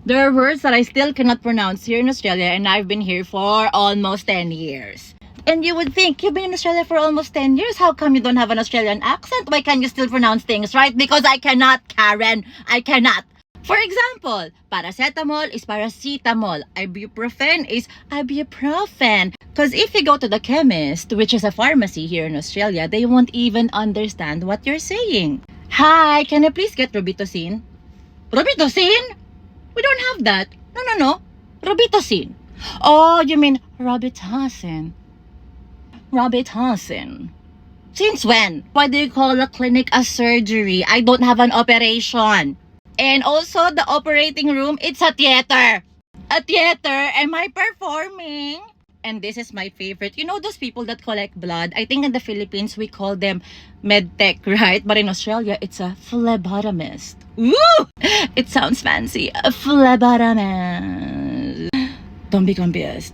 There are words that I still cannot pronounce here in Australia, and I've been here for almost 10 years. And you would think, you've been in Australia for almost 10 years. How come you don't have an Australian accent? Why can't you still pronounce things right? Because I cannot, Karen. I cannot. For example, paracetamol is paracetamol. Ibuprofen is ibuprofen. Because if you go to the chemist, which is a pharmacy here in Australia, they won't even understand what you're saying. Hi, can I please get Robitussin? Robitussin? We don't have that. No. Robitussin. Oh, you mean Robitussin. Robitussin. Since when? Why do you call a clinic a surgery? I don't have an operation. And also, the operating room, it's a theater. A theater? Am I performing? And this is my favorite. You know those people that collect blood? I think in the Philippines, we call them medtech, right? But in Australia, it's a phlebotomist. Woo! It sounds fancy. A phlebotomist. Don't be confused.